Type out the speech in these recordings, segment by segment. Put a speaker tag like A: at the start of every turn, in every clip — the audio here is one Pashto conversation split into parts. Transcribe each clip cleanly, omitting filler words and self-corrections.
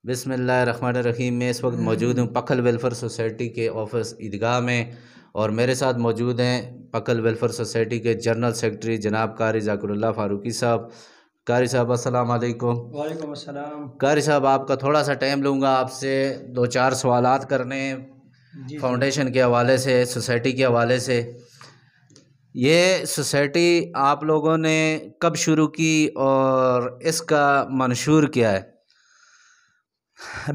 A: بسم اللہ الرحمن الرحیم۔ میں اس وقت موجود ہوں پکھل ویلفیئر سوسائٹی کے آفس عیدگاہ میں، اور میرے ساتھ موجود ہیں پکھل ویلفیئر سوسائٹی کے جنرل سکرٹری جناب قاری ذاکر اللہ فاروقی صاحب۔ قاری صاحب السلام علیکم۔
B: وعلیکم السلام۔
A: قاری صاحب آپ کا تھوڑا سا ٹائم لوں گا، آپ سے 2-4 سوالات کرنے ہیں فاؤنڈیشن کے حوالے سے، سوسائٹی کے حوالے سے۔ یہ سوسائٹی آپ لوگوں نے کب شروع کی اور اس کا منشور کیا ہے؟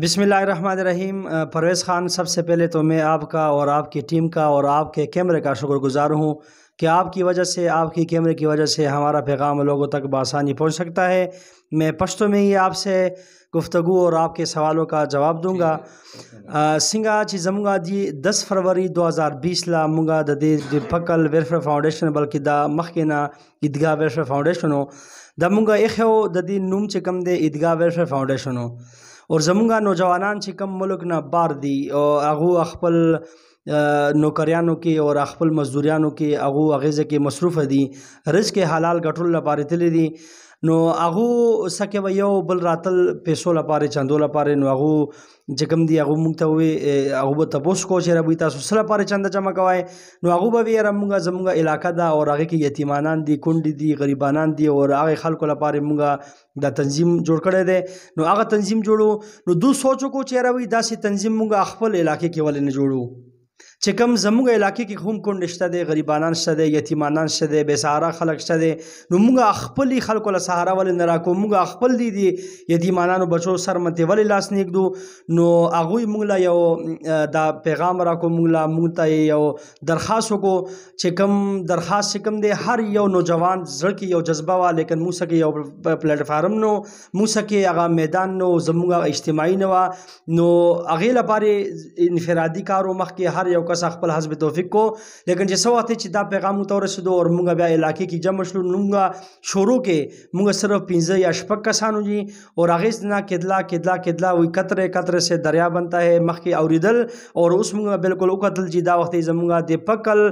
B: بسم اللہ الرحمن الرحیم۔ پرویز خان، سب سے پہلے تو میں آپ کا اور آپ کی ٹیم کا اور آپ کے کیمرے کا شکر گزار ہوں کہ آپ کی وجہ سے، آپ کی کیمرے کی وجہ سے ہمارا پیغام لوگوں تک بآسانی پہنچ سکتا ہے۔ میں پشتو میں ہی آپ سے گفتگو اور آپ کے سوالوں کا جواب دوں گا۔ سنگا چی زمونگا دی 10 فروری 2020 لا مونگا دی پکھل ویلفیئر فاؤنڈیشن بلکہ دا مخکینا عیدگاہ ویلفیئر فاؤنڈیشنو دا مونگا ایخو دی نوم چکم دے عیدگاہ ویلفیئر فاؤنڈیشنو، اور زمونگا نوجوانان چې کم ملک نه بار دي او هغه خپل نوکریانو کې او خپل مزدوریانو کې هغه غیزه کې مصروف دي، رزق حلال ګټلو لپاره تللی دي، نو هغه سکه و یو بل راتل پیسو لپاره چندو لپاره، نو هغه چې کم دي هغه مونږ ته وی هغه به تاسو کو چې ربي تاسو سره لپاره چنده جمع کوای، نو هغه به وی رمونګه زمونږه علاقه دا او هغه کې یتیمانان دي، کونډې دي، غریبانان دي، او هغه خلکو لپاره مونږه دا تنظیم جوړ کړی دی۔ نو هغه تنظیم جوړو، نو دو سوچو کو چې ربي داسې تنظیم مونږه خپل علاقې کې ولې نه جوړو چې کم زمونږ علاقې کې هم کونډې شته دی، غریبانان شته دی، یتیمانان شته دی، بے سهاره خلک شته دی، نو مونږ خپل خلکو له سهاره ولې نه راکو، مونږ خپل دي یتیمانانو بچو سر مته ولې لاس نه ږدو، نو هغوی مونږ له یو دا پیغام راکو، مونږ ته یو درخواست وکړو چې کم درخواست چې کم دی هر یو نوجوان زړه کې یو جذبه وه، لیکن موږ سکه یو پلیټ فارم نو، موږ سکه هغه میدان نو، زمونږ اجتماعي نه وه، نو هغې لپاره انفرادي کارو مخکې هر یو کس خپل حسب توفیق کو، لیکن چې څه وخت چې دا پیغام ته ورسېدو او مونږ بیا علاقې کې جمع شلو، مونږ شروع کې مونږ صرف 15 یا 16 کسانو جی، اور هغې نه کدلا وی قطرے سے دریا بنتا ہے مخکې اوریدل، اور اوس مونږ بالکل وکتل چې دا وخت زمونږ د پکھل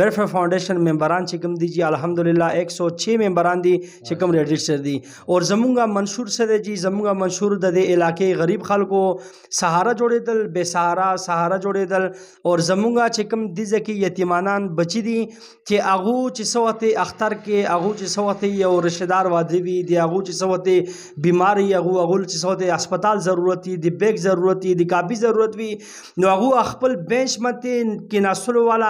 B: ویلفیئر فاؤنڈیشن ممبران چې کوم دي جی الحمدلله 106 ممبران دي چې کوم رجسٹر دي، اور زمونږ منشور څه دی جی، زمونږ منشور د دې علاقې غریب خلکو سهاره جوړېدل، بے سهاره جوړېدل، اور زمونږ چې کوم دیزه کې یتیمانان بچی دي چې هغه چې څه وخت اختر کې هغه چې څه وخت یو رشتہ دار واده وي، د هغه چې څه وخت بیماری هغه چې څه وخت هسپتال ضرورت دي، د بیگ ضرورت دي، د کاپی ضرورت وي، نو هغه خپل بنچ مته کې ناسلو والا